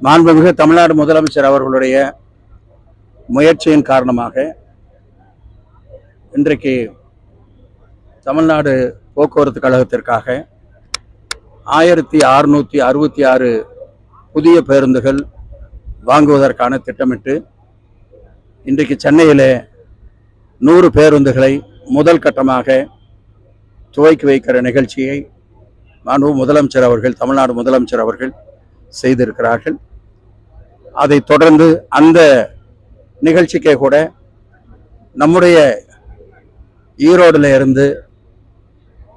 மாண்புமிகு தமிழ்நாடு முதலமைச்சர் அவர்களுடைய முயற்சியின் காரணமாக இன்றைக்கு தமிழ்நாடு போக்குவரத்து கழகத்திற்காக 1666 புதிய பேருந்துகள் வாங்குவதற்கான திட்டமிட்டு இன்றைக்கு சென்னையிலே 100 பேருந்துகளை முதல் கட்டமாக துவக்கி வைக்கிற நிகழ்ச்சியை மாண்புமிகு முதலமைச்சர் அவர்கள், தமிழ்நாடு முதலமைச்சர் அவர்கள் செய்திருக்கிறார்கள். அதை தொடர்ந்து அந்த நிகழ்ச்சிக்கே கூட நம்முடைய ஈரோடுல இருந்து,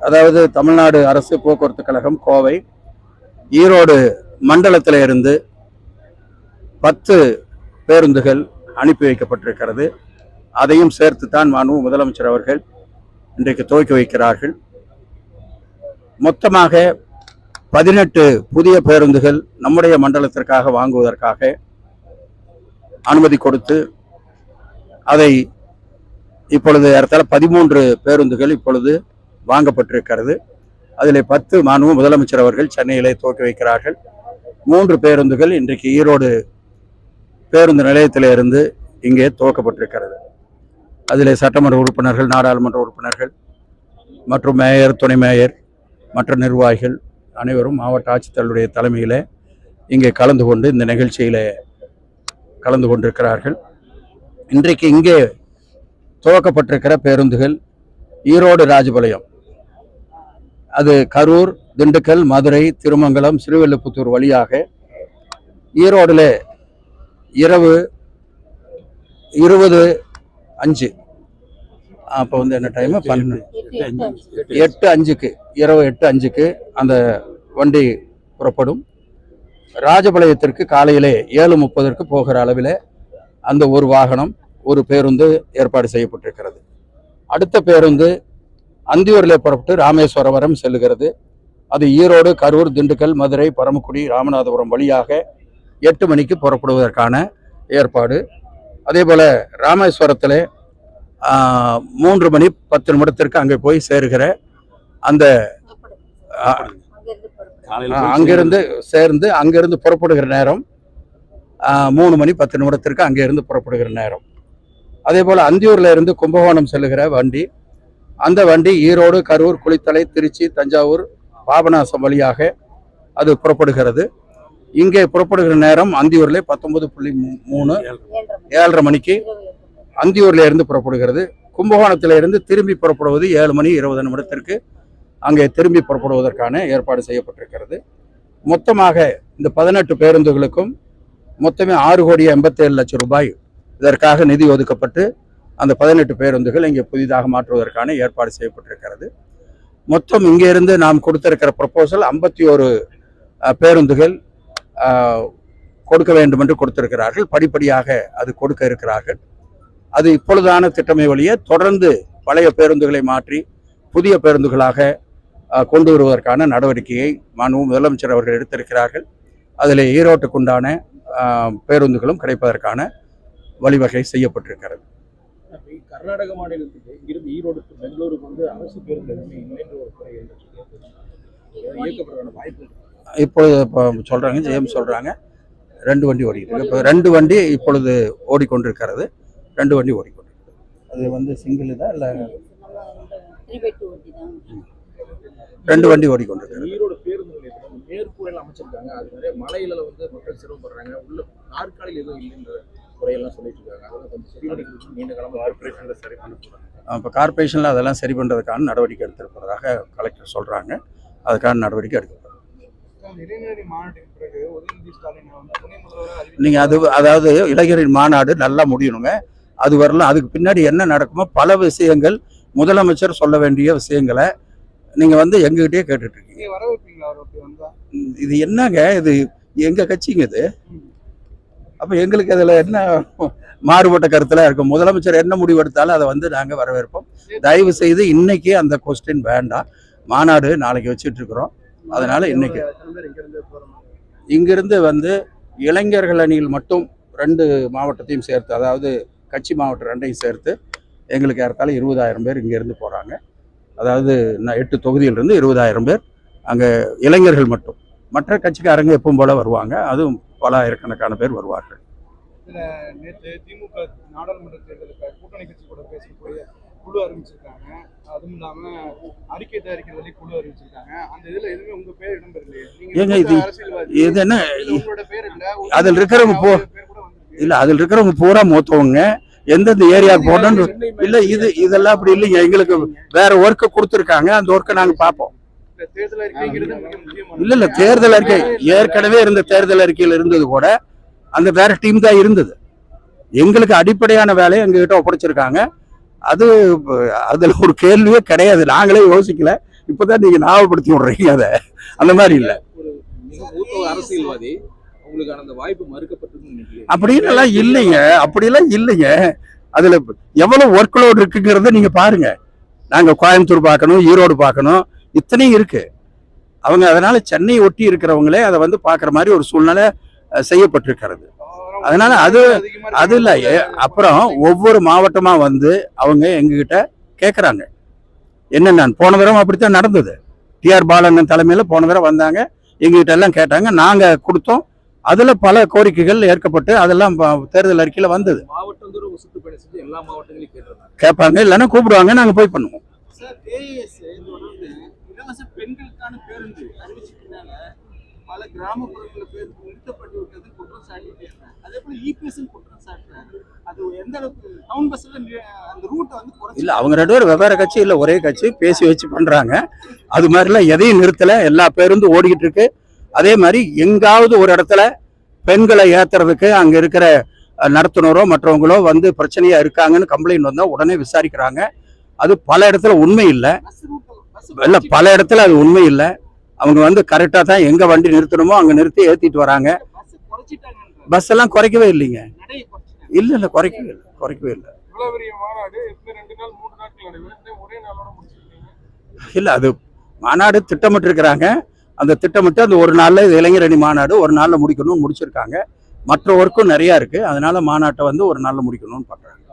அதாவது தமிழ்நாடு அரசு போக்குவரத்து கழகம் கோவை ஈரோடு மண்டலத்தில் இருந்து 10 பேருந்துகள் அனுப்பி வைக்கப்பட்டிருக்கிறது. அதையும் சேர்த்துத்தான் மாண்புமிகு முதலமைச்சர் அவர்கள் இன்றைக்கு துவக்கி வைக்கிறார்கள். மொத்தமாக 18 புதிய பேருந்துகள் நம்முடைய மண்டலத்திற்காக வாங்குவதற்காக அனுமதி கொடுத்து, அதை இப்பொழுது ஏறத்தாழ 13 பேருந்துகள் இப்பொழுது வாங்கப்பட்டிருக்கிறது. அதில் 10 மாண்புமிகு முதலமைச்சர் அவர்கள் சென்னையிலே துவக்கி வைக்கிறார்கள். 3 பேருந்துகள் இன்றைக்கு ஈரோடு பேருந்து நிலையத்திலே இருந்து இங்கே துவக்கப்பட்டிருக்கிறது. அதில் சட்டமன்ற உறுப்பினர்கள், நாடாளுமன்ற உறுப்பினர்கள் மற்றும் மேயர், துணை மேயர், மற்ற நிர்வாகிகள் அனைவரும் மாவட்ட ஆட்சித்தலைவருடைய தலைமையில் இங்கே கலந்து கொண்டு இந்த நிகழ்ச்சியில் கலந்து கொண்டிருக்கிறார்கள். இன்றைக்கு இங்கே துவக்கப்பட்டிருக்கிற பேருந்துகள் ஈரோடு ராஜபாளையம், அது கரூர், திண்டுக்கல், மதுரை, திருமங்கலம், ஸ்ரீவில்லிபுத்தூர் வழியாக ஈரோடில் இரவு 20:05, அப்போ வந்து என்ன டைமு 8:05க்கு, இரவு 8:05க்கு அந்த வண்டி புறப்படும். ராஜபாளையத்திற்கு காலையிலே 7:30க்கு போகிற அளவில் அந்த ஒரு வாகனம், ஒரு பேருந்து ஏற்பாடு செய்யப்பட்டிருக்கிறது. அடுத்த பேருந்து அந்தியூரில் புறப்பட்டு ராமேஸ்வரம் செல்லுகிறது. அது ஈரோடு, கரூர், திண்டுக்கல், மதுரை, பரமக்குடி, ராமநாதபுரம் வழியாக 8 மணிக்கு புறப்படுவதற்கான ஏற்பாடு. அதே போல் ராமேஸ்வரத்தில் 3:10 அங்கே போய் சேருகிற அந்த அங்கிருந்து சேர்ந்து அங்கிருந்து புறப்படுகிற நேரம் 3:10 அங்கிருந்து புறப்படுகிற நேரம். அதே போல் அந்தியூர்ல இருந்து கும்பகோணம் செல்லுகிற வண்டி, அந்த வண்டி ஈரோடு, கரூர், குளித்தலை, திருச்சி, தஞ்சாவூர், பாபநாசம் வழியாக அது புறப்படுகிறது. இங்கே புறப்படுகிற நேரம் அந்தியூர்ல 19:3 7:30 மணிக்கு அந்தியூர்ல இருந்து புறப்படுகிறது. கும்பகோணத்தில இருந்து திரும்பி புறப்படுவது 7:20 அங்கே திரும்பி புறப்படுவதற்கான ஏற்பாடு செய்யப்பட்டிருக்கிறது. மொத்தமாக இந்த 18 பேருந்துகளுக்கும் மொத்தமே 6,87,00,000 ரூபாய் இதற்காக நிதி ஒதுக்கப்பட்டு அந்த 18 பேருந்துகள் இங்கே புதிதாக மாற்றுவதற்கான ஏற்பாடு செய்யப்பட்டிருக்கிறது. மொத்தம் இங்கே இருந்து நாம் கொடுத்திருக்கிற ப்ரொபோசல் 51 பேருந்துகள் கொடுக்க வேண்டும் என்று கொடுத்திருக்கிறார்கள். படிப்படியாக அது கொடுக்க இருக்கிறார்கள். அது இப்பொழுதான திட்டமே வழியே தொடர்ந்து பழைய பேருந்துகளை மாற்றி புதிய பேருந்துகளாக கொண்டு வருவதற்கான நடவடிக்கையை மாண்புமிகு முதலமைச்சர் அவர்கள் எடுத்திருக்கிறார்கள். அதில் ஈரோட்டுக்குண்டான பேருந்துகளும் கிடைப்பதற்கான வழிவகை செய்யப்பட்டிருக்கிறது. கர்நாடக மாநிலத்துக்கு இங்கிருந்து ஈரோடுக்கு பெங்களூருக்கு வந்து அரசு பேருந்து இல்லை என்ற ஒரு குறை இயக்கப்படுற வாய்ப்பு இப்பொழுது சொல்றாங்க, ஜெயம் சொல்றாங்க 2 வண்டி ஓடிட்டு இருக்கு. இப்போ 2 வண்டி இப்பொழுது ஓடிக்கொண்டிருக்கிறது. 2 வண்டி ஓடிக்கொண்டிருக்கிறது. அது வந்து சிங்கிள் தான் இல்லை 2 வண்டி ஓடிக்கொண்டிருக்கிறது. ஈரோடு பேருந்து நிலையத்தில் மேற்கூரையில் அமைச்சிருக்காங்க. அது நிறைய மலையில வந்து மக்கள் சிரமப்படுறாங்க. உள்ள நாற்காலியில் எதுவும் இல்லைன்ற குறையெல்லாம் சொல்லிட்டு இருக்காங்க. அதெல்லாம் கொஞ்சம் சரி பண்ணி நீண்ட காலமாக கார்பரேஷனில் சரி பண்ண போகிறாங்க. இப்போ கார்பரேஷனில் அதெல்லாம் சரி பண்ணுறதுக்கான நடவடிக்கை எடுத்திருப்பதாக கலெக்டர் சொல்கிறாங்க. அதுக்கான நடவடிக்கை எடுக்கப்படும். நீங்கள் அதாவது இளைஞரின் மாநாடு நல்லா முடியணுங்க. அது வரலாம். அதுக்கு பின்னாடி என்ன நடக்குமோ பல விஷயங்கள், முதலமைச்சர் சொல்ல வேண்டிய விஷயங்களை நீங்கள் வந்து எங்ககிட்டயே கேட்டுட்டு இருக்கீங்க. இது என்னங்க, இது எங்கள் கட்சிங்க இது. அப்போ எங்களுக்கு அதில் என்ன மாறுபட்ட கருத்தில் இருக்கும். முதலமைச்சர் என்ன முடிவு எடுத்தாலும் அதை வந்து நாங்கள் வரவேற்போம். தயவு செய்து இன்னைக்கு அந்த கொஸ்டின் வேண்டாம். மாநாடு நாளைக்கு வச்சுட்டு இருக்கிறோம். அதனால இன்னைக்கு இங்கிருந்து வந்து இளைஞர்கள் அணியில் மட்டும் 2 மாவட்டத்தையும் சேர்த்து, அதாவது கட்சி மாவட்டம் 2ஐயும் சேர்த்து எங்களுக்கு ஏறத்தாழ 20,000 பேர் இங்கேருந்து போகிறாங்க. அதாவது 8 தொகுதியிலிருந்து 20,000 பேர் அங்கே இளைஞர்கள் மட்டும். மற்ற கட்சிக்காரங்க எப்பவும் போல வருவாங்க. அதுவும் பல ஆயிரக்கணக்கான பேர் வருவார்கள். நேற்று திமுக நாடாளுமன்ற தேர்தலுக்கு கூட்டணி கட்சி கூட பேசக்கூடிய குழு அறிவிச்சிருக்காங்க. அதுவும் இல்லாம அறிக்கை தயாரிக்கிறதுல குழு அறிவிச்சிருக்காங்க. அந்த இதுல எதுவுமே உங்க பேர் இடம்பெறலையே. ஏங்க இது என்ன உங்களோட பேர் இல்ல, அதில் இருக்கிறவங்க இல்ல அதில் இருக்கிறவங்க பூரா மூத்தவங்க எந்தெந்த ஏரியாவுக்கு போடணும் இல்ல. இதெல்லாம் அப்படி இல்லைங்க. எங்களுக்கு வேற ஒர்க்கை கொடுத்துருக்காங்க. அந்த ஒர்க்கை நாங்க பார்ப்போம். தேர்தல் அறிக்கைங்கிறது முக்கியமான இல்ல தேர்தல் அறிக்கை ஏற்கனவே இருந்த தேர்தல் அறிக்கையில் இருந்தது கூட அந்த வேற டீம் தான் இருந்தது. எங்களுக்கு அடிப்படையான வேலையை எங்ககிட்ட ஒப்படைச்சிருக்காங்க. அதுல ஒரு கேள்வியே கிடையாது. நாங்களே யோசிக்கல. இப்பதான் நீங்க ஞாபகப்படுத்தி விடுறீங்க. அதை அந்த மாதிரி இல்ல. ஒரு மிக மூத்த அரசியல்வாதி உங்களுக்கு அந்த வாய்ப்பு மறுக்கப்பட்டது அப்படின்னு எல்லாம் இல்லைங்க. அப்படியெல்லாம் இல்லைங்க. அதுல எவ்வளவு ஒர்க் லோட் இருக்குங்கிறத நீங்க பாருங்க. நாங்க கோயம்புத்தூர் பார்க்கணும், ஈரோடு பார்க்கணும், இத்தனையும் இருக்கு. அவங்க அதனால சென்னை ஒட்டி இருக்கிறவங்களே அதை வந்து பாக்குற மாதிரி ஒரு சூழ்நிலை செய்யப்பட்டிருக்கிறது. அதனால அது இல்ல. அப்புறம் ஒவ்வொரு மாவட்டமா வந்து அவங்க எங்ககிட்ட கேட்கறாங்க. என்னென்ன போன தடவை அப்படித்தான் நடந்தது. டிஆர் பாலன் தலைமையில போன தடவை வந்தாங்க, எங்ககிட்ட எல்லாம் கேட்டாங்க, நாங்க கொடுத்தோம். அதுல பல கோரிக்கைகள் ஏற்கப்பட்டு அதெல்லாம் தேர்தல் அறிக்கையில வந்தது. மாவட்டம் தூரம் சுற்றுப்பயணம் செஞ்சு எல்லா மாவட்டங்களையும் கேட்பாங்க, இல்லைன்னா கூப்பிடுவாங்க, நாங்க போய் பண்ணுவோம். இலவச பெண்களுக்கான பேருந்து அறிவிச்சிருந்தாங்க. பல கிராமப்புறங்களில் பேருந்து நிறுத்தப்பட்டு விட்டது குற்றம் சாட்டிட்டு. அதே போல இபிஎஸ் குற்றம் சாட்டுறாங்க. அது எந்த அளவுக்கு டவுன் பஸ்ல அந்த ரூட்டை வந்து இல்ல அவங்க ரெண்டு பேரும் வெவ்வேறு கட்சி இல்ல ஒரே கட்சி பேசி வச்சு பண்றாங்க. அது மாதிரிலாம் எதையும் நிறுத்தல. எல்லா பேருந்தும் ஓடிக்கிட்டு இருக்கு. அதே மாதிரி எங்காவது ஒரு இடத்துல பெண்களை ஏத்துறதுக்கு அங்க இருக்கிற நடத்துனரோ மற்றவங்களோ வந்து பிரச்சனையா இருக்காங்கன்னு கம்ப்ளைண்ட் வந்தா உடனே விசாரிக்கிறாங்க. அது பல இடத்துல உண்மை இல்லை. இல்ல பல இடத்துல அது உண்மை இல்லை. அவங்க வந்து கரெக்டா தான் எங்க வண்டி நிறுத்தணுமோ அங்க நிறுத்தி ஏத்திட்டு வராங்க. பஸ் எல்லாம் குறைக்கவே இல்லைங்க. இல்ல குறைக்கவே இல்லை. இல்ல அது மாநாடு திட்டமிட்டு இருக்கிறாங்க. அந்த திட்டமிட்டு அந்த ஒரு நாள்ல இது இளைஞரணி மாநாடு ஒரு நாள்ல முடிக்கணும்னு முடிச்சிருக்காங்க. மற்ற ஒர்க்கும் நிறைய இருக்கு. அதனால மாநாட்டை வந்து ஒரு நாள்ல முடிக்கணும்னு பண்றாங்க.